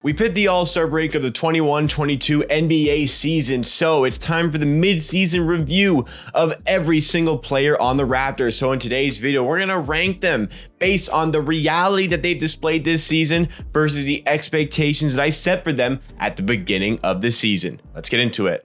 We've hit the All-Star break of the 21-22 NBA season, so it's time for the mid-season review of every single player on the Raptors. So in today's video, we're going to rank them based on the reality that they've displayed this season versus the expectations that I set for them at the beginning of the season. Let's get into it.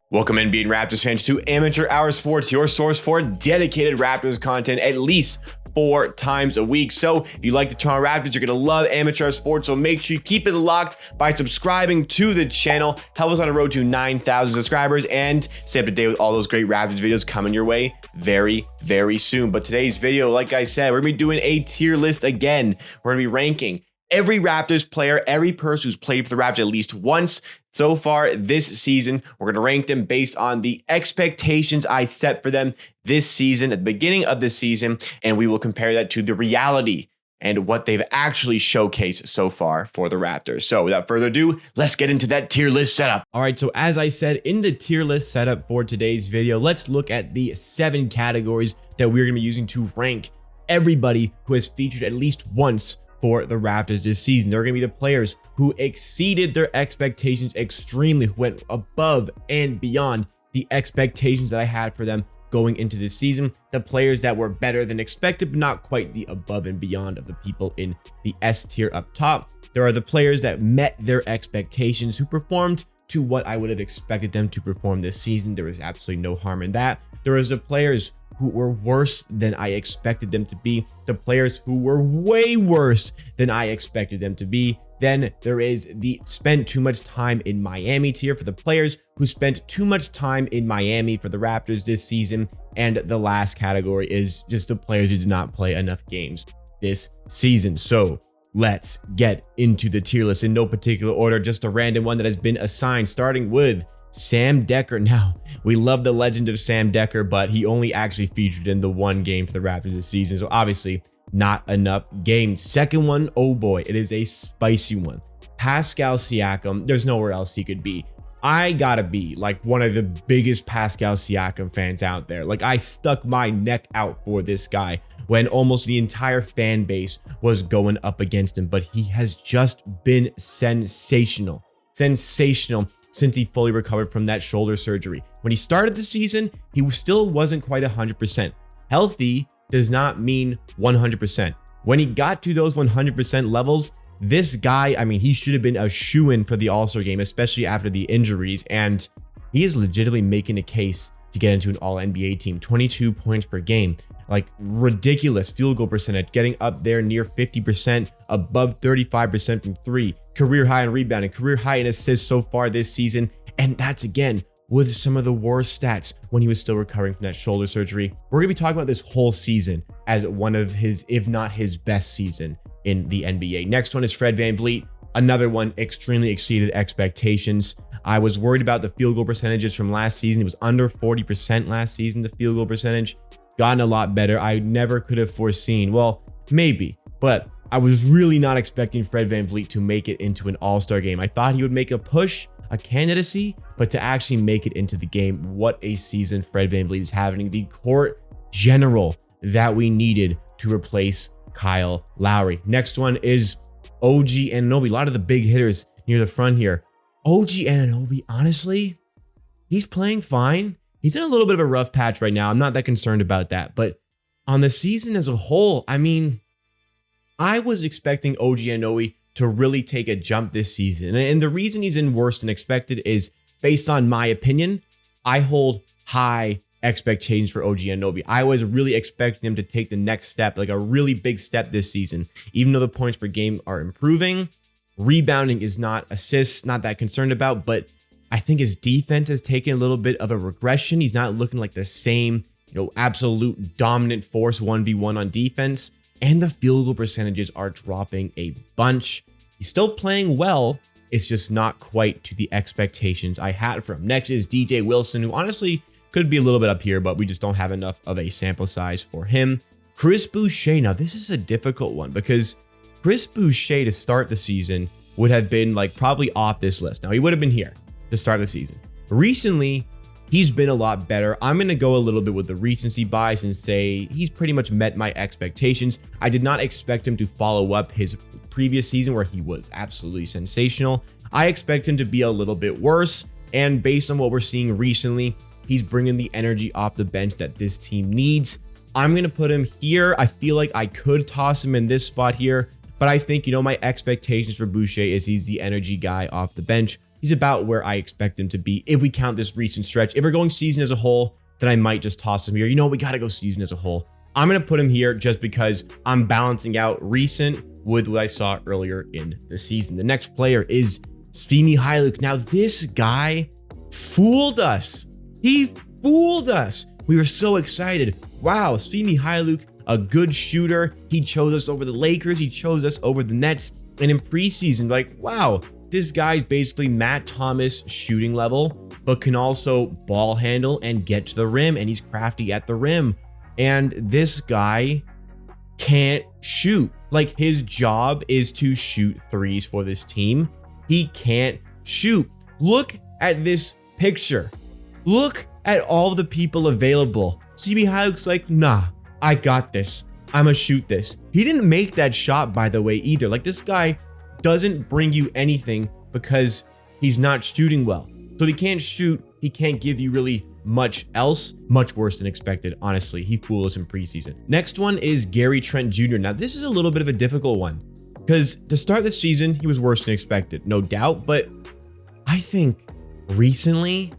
Welcome NBA and Raptors fans to Amateur Hour Sports, your source for dedicated Raptors content at least 4 times a week. So if you like the Toronto Raptors, you're going to love Amateur Hour Sports. So make sure you keep it locked by subscribing to the channel. Help us on the road to 9,000 subscribers and stay up to date with all those great Raptors videos coming your way very, very soon. But today's video, like I said, we're going to be doing a tier list again. We're going to be ranking every Raptors player, every person who's played for the Raptors at least once so far this season. We're going to rank them based on the expectations I set for them this season at the beginning of the season, and we will compare that to the reality and what they've actually showcased so far for the Raptors. So without further ado, let's get into that tier list setup. All right, so as I said in the tier list setup for today's video, let's look at the 7 categories that we're going to be using to rank everybody who has featured at least once for the Raptors this season. They're going to be the players who exceeded their expectations extremely, who went above and beyond the expectations that I had for them going into this season. The players that were better than expected, but not quite the above and beyond of the people in the S tier up top. There are the players that met their expectations, who performed to what I would have expected them to perform this season. There was absolutely no harm in that. There is the players who were worse than I expected them to be, the players who were way worse than I expected them to be. Then there is the spent too much time in Miami tier for the players who spent too much time in Miami for the Raptors this season. And the last category is just the players who did not play enough games this season. So let's get into the tier list in no particular order, just a random one that has been assigned, starting with Sam Dekker. Now, we love the legend of Sam Dekker, but he only actually featured in the 1 game for the Raptors this season, so obviously not enough games. Second one, oh boy, it is a spicy one. Pascal Siakam, there's nowhere else he could be. I gotta be like one of the biggest Pascal Siakam fans out there. Like, I stuck my neck out for this guy when almost the entire fan base was going up against him, but he has just been sensational since he fully recovered from that shoulder surgery. When he started the season, he still wasn't quite 100%. Healthy does not mean 100%. When he got to those 100% levels, this guy, I mean, he should have been a shoo-in for the All-Star game, especially after the injuries, and he is legitimately making a case to get into an All-NBA team. 22 points per game, like ridiculous field goal percentage, getting up there near 50%, above 35% from 3, career high in rebounding, career high in assists so far this season. And that's again with some of the worst stats when he was still recovering from that shoulder surgery. We're gonna be talking about this whole season as one of his, if not his best season in the NBA. Next one is Fred VanVleet. Another one extremely exceeded expectations. I was worried about the field goal percentages from last season. It was under 40% last season, the field goal percentage. Gotten a lot better. I never could have foreseen, well, maybe, but I was really not expecting Fred VanVleet to make it into an All-Star game. I thought he would make a push, a candidacy, but to actually make it into the game, what a season Fred VanVleet is having. The court general that we needed to replace Kyle Lowry. Next one is OG Anunoby. A lot of the big hitters near the front here. OG Anunoby, honestly, he's playing fine. He's in a little bit of a rough patch right now. I'm not that concerned about that. But on the season as a whole, I mean, I was expecting OG Anunoby to really take a jump this season. And the reason he's in worse than expected is based on my opinion. I hold high expectations for OG Anunoby. I was really expecting him to take the next step, like a really big step this season. Even though the points per game are improving, rebounding is not, assists, not that concerned about, but I think his defense has taken a little bit of a regression. He's not looking like the same, absolute dominant force 1v1 on defense. And the field goal percentages are dropping a bunch. He's still playing well. It's just not quite to the expectations I had for him. Next is DJ Wilson, who honestly could be a little bit up here, but we just don't have enough of a sample size for him. Chris Boucher. Now, this is a difficult one because Chris Boucher to start the season would have been like probably off this list. Now, he would have been here to start the season. Recently, he's been a lot better. I'm going to go a little bit with the recency bias and say he's pretty much met my expectations. I did not expect him to follow up his previous season where he was absolutely sensational. I expect him to be a little bit worse. And based on what we're seeing recently, he's bringing the energy off the bench that this team needs. I'm going to put him here. I feel like I could toss him in this spot here, but I think, my expectations for Boucher is he's the energy guy off the bench. He's about where I expect him to be if we count this recent stretch. If we're going season as a whole, then I might just toss him here. We got to go season as a whole. I'm going to put him here just because I'm balancing out recent with what I saw earlier in the season. The next player is Svi Mykhailiuk. Now, this guy fooled us. He fooled us. We were so excited. Wow, Svi Mykhailiuk, a good shooter. He chose us over the Lakers. He chose us over the Nets. And in preseason, wow, this guy's basically Matt Thomas shooting level, but can also ball handle and get to the rim, and he's crafty at the rim. And this guy can't shoot. His job is to shoot threes for this team. He can't shoot. Look at this picture. Look at all the people available. Svi Mykhailiuk's like, nah, I got this. I'ma shoot this. He didn't make that shot, by the way, either. This guy doesn't bring you anything because he's not shooting well. So if he can't shoot, he can't give you really much else. Much worse than expected, honestly. He fooled us in preseason. Next one is Gary Trent Jr. Now, this is a little bit of a difficult one because to start the season, he was worse than expected, no doubt. But I think recently,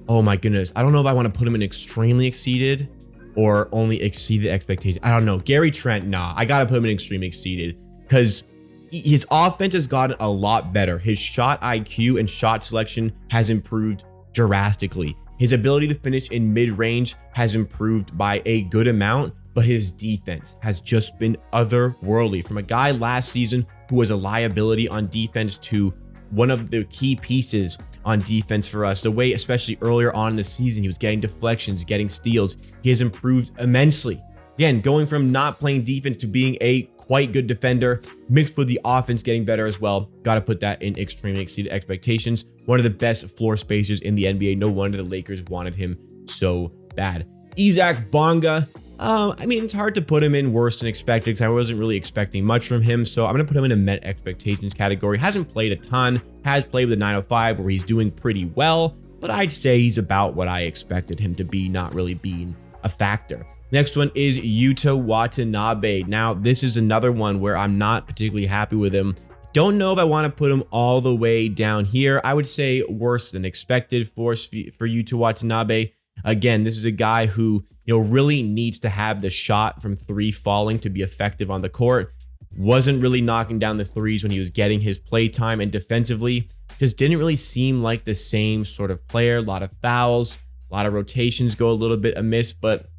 oh my goodness, I don't know if I want to put him in extremely exceeded or only exceeded expectations. I don't know. Gary Trent, nah, I got to put him in extremely exceeded because his offense has gotten a lot better. His shot IQ and shot selection has improved drastically. His ability to finish in mid-range has improved by a good amount, but his defense has just been otherworldly. From a guy last season who was a liability on defense to one of the key pieces on defense for us, the way, especially earlier on in the season, he was getting deflections, getting steals. He has improved immensely. Again, going from not playing defense to being a quite good defender, mixed with the offense getting better as well. Got to put that in extremely exceeded expectations. One of the best floor spacers in the NBA. No wonder the Lakers wanted him so bad. Isaac Bonga. It's hard to put him in worse than expected because I wasn't really expecting much from him. So I'm going to put him in a met expectations category. Hasn't played a ton, has played with a 905 where he's doing pretty well, but I'd say he's about what I expected him to be, not really being a factor. Next one is Yuta Watanabe. Now, this is another one where I'm not particularly happy with him. Don't know if I want to put him all the way down here. I would say worse than expected for Yuta Watanabe. Again, this is a guy who, really needs to have the shot from three falling to be effective on the court. Wasn't really knocking down the threes when he was getting his play time, and defensively just didn't really seem like the same sort of player. A lot of fouls, a lot of rotations go a little bit amiss, but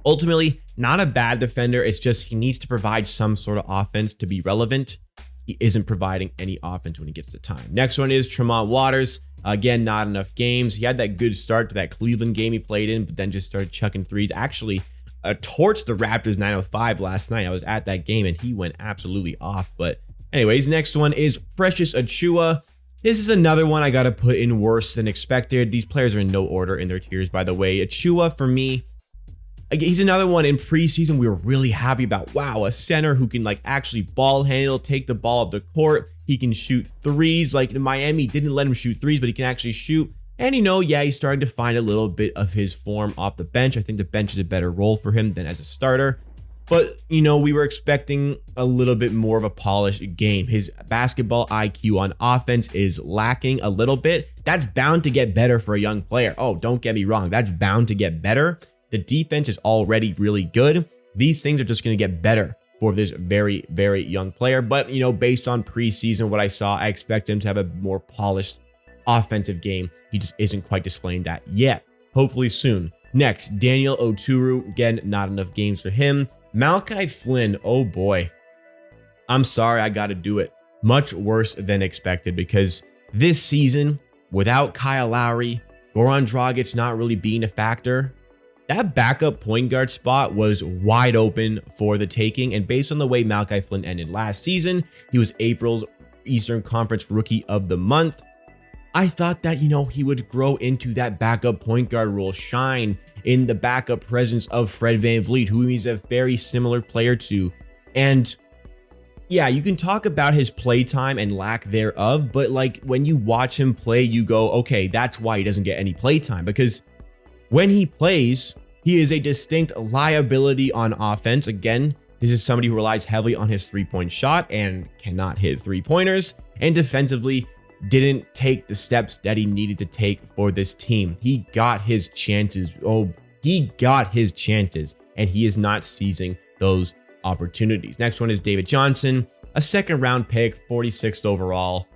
ultimately, not a bad defender. It's just he needs to provide some sort of offense to be relevant. He isn't providing any offense when he gets the time. Next one is Tremont Waters. Again, not enough games. He had that good start to that Cleveland game he played in, but then just started chucking threes. Actually, torched the Raptors 905 last night. I was at that game and he went absolutely off. But anyways, next one is Precious Achiuwa. This is another one I got to put in worse than expected. These players are in no order in their tiers, by the way. Achiuwa, for me, he's another one in preseason we were really happy about. Wow, a center who can actually ball handle, take the ball up the court. He can shoot threes. In Miami, didn't let him shoot threes, but he can actually shoot. And he's starting to find a little bit of his form off the bench. I think the bench is a better role for him than as a starter. But, we were expecting a little bit more of a polished game. His basketball IQ on offense is lacking a little bit. That's bound to get better for a young player. Oh, don't get me wrong. That's bound to get better. The defense is already really good. These things are just going to get better for this very, very young player. But, based on preseason, what I saw, I expect him to have a more polished offensive game. He just isn't quite displaying that yet. Hopefully soon. Next, Daniel Oturu. Again, not enough games for him. Malachi Flynn. Oh boy. I'm sorry, I got to do it. Much worse than expected because this season, without Kyle Lowry, Goran Dragic not really being a factor, that backup point guard spot was wide open for the taking. And based on the way Malachi Flynn ended last season, he was April's Eastern Conference Rookie of the Month. I thought that, he would grow into that backup point guard role, shine in the backup presence of Fred VanVleet, who he's a very similar player to. And yeah, you can talk about his play time and lack thereof, but like when you watch him play, you go, okay, that's why he doesn't get any play time, because when he plays, he is a distinct liability on offense. Again, this is somebody who relies heavily on his three-point shot and cannot hit three-pointers, and defensively didn't take the steps that he needed to take for this team. He got his chances. Oh, he got his chances, and he is not seizing those opportunities. Next one is David Johnson, a second-round pick, 46th overall.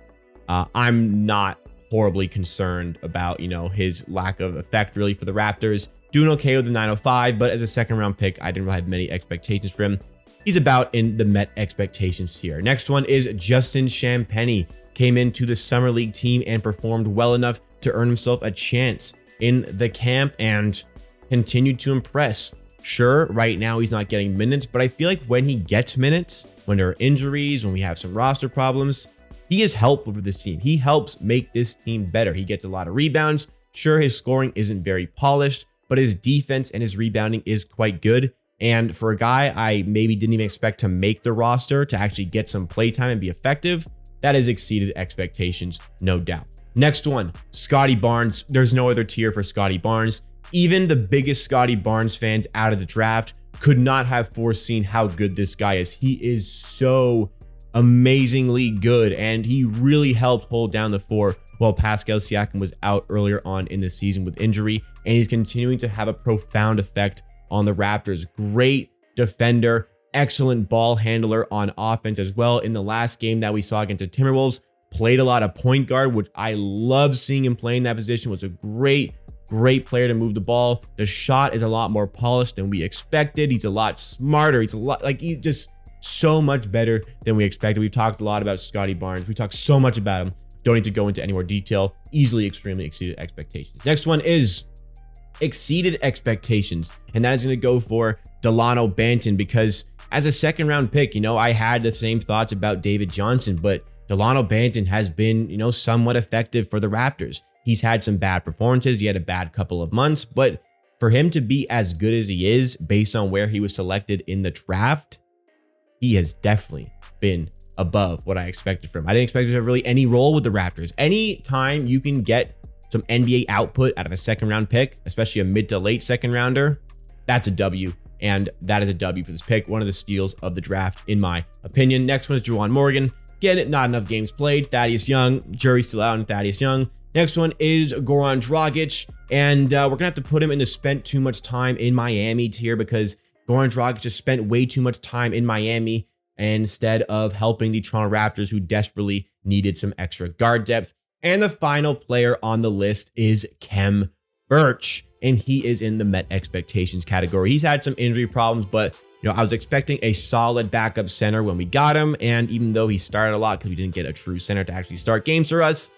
I'm not horribly concerned about, his lack of effect really for the Raptors. Doing okay with the 905, but as a second-round pick, I didn't really have many expectations for him. He's about in the met expectations here. Next one is Justin Champagnie. Came into the Summer League team and performed well enough to earn himself a chance in the camp and continued to impress. Sure, right now he's not getting minutes, but I feel like when he gets minutes, when there are injuries, when we have some roster problems, he is helpful for this team. He helps make this team better. He gets a lot of rebounds. Sure, his scoring isn't very polished, but his defense and his rebounding is quite good. And for a guy I maybe didn't even expect to make the roster, to actually get some playtime and be effective, that has exceeded expectations, no doubt. Next one, Scottie Barnes. There's no other tier for Scottie Barnes. Even the biggest Scottie Barnes fans out of the draft could not have foreseen how good this guy is. He is so amazingly good, and he really helped hold down the fort while Pascal Siakam was out earlier on in the season with injury, and he's continuing to have a profound effect on the Raptors. Great defender, excellent ball handler on offense as well. In the last game that we saw against the Timberwolves, played a lot of point guard, which I love seeing him play in that position. Was a great player to move the ball. The shot is a lot more polished than we expected. He's a lot smarter. He's just so much better than we expected. We've talked a lot about Scottie Barnes. We talked so much about him. Don't need to go into any more detail. Easily, extremely exceeded expectations. Next one is exceeded expectations, and that is going to go for Delano Banton, because as a second round pick, I had the same thoughts about David Johnson, but Delano Banton has been, somewhat effective for the Raptors. He's had some bad performances. He had a bad couple of months, but for him to be as good as he is based on where he was selected in the draft, he has definitely been above what I expected from him. I didn't expect him to have really any role with the Raptors. Anytime you can get some NBA output out of a second round pick, especially a mid to late second rounder, that's a W. And that is a W for this pick. One of the steals of the draft, in my opinion. Next one is Juwan Morgan. Again, not enough games played. Thaddeus Young. Jury's still out on Thaddeus Young. Next one is Goran Dragic. And we're going to have to put him in the spent too much time in Miami tier, because Goran Dragic just spent way too much time in Miami instead of helping the Toronto Raptors, who desperately needed some extra guard depth. And the final player on the list is Khem Birch, and he is in the met expectations category. He's had some injury problems, but I was expecting a solid backup center when we got him, and even though he started a lot because we didn't get a true center to actually start games for us,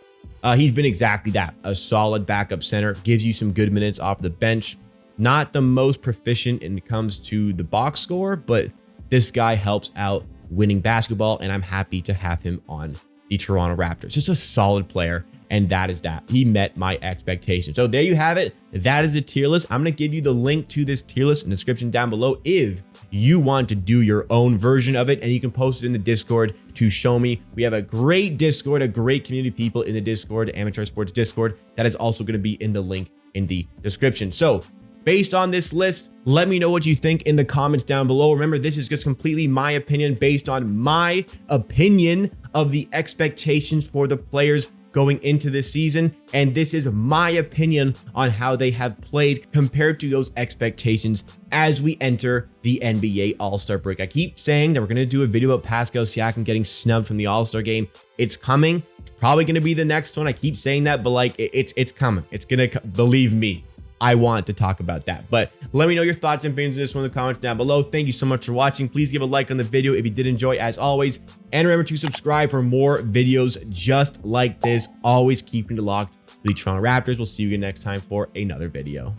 he's been exactly that, a solid backup center, gives you some good minutes off the bench. Not the most proficient when it comes to the box score, but this guy helps out winning basketball, and I'm happy to have him on the Toronto Raptors. Just a solid player, and that is that. He met my expectations. So there you have it. That is a tier list. I'm going to give you the link to this tier list in the description down below if you want to do your own version of it, and you can post it in the Discord to show me. We have a great Discord, a great community of people in the Discord, Amateur Sports Discord. That is also going to be in the link in the description. So based on this list, let me know what you think in the comments down below. Remember, this is just completely my opinion based on my opinion of the expectations for the players going into this season. And this is my opinion on how they have played compared to those expectations as we enter the NBA All-Star break. I keep saying that we're going to do a video about Pascal Siakam getting snubbed from the All-Star game. It's coming. It's probably going to be the next one. I keep saying that, but like it's coming. It's going to, believe me, I want to talk about that. But let me know your thoughts and opinions on this one in the comments down below. Thank you so much for watching. Please give a like on the video if you did enjoy, as always. And remember to subscribe for more videos just like this. Always keeping it locked with the Toronto Raptors. We'll see you again next time for another video.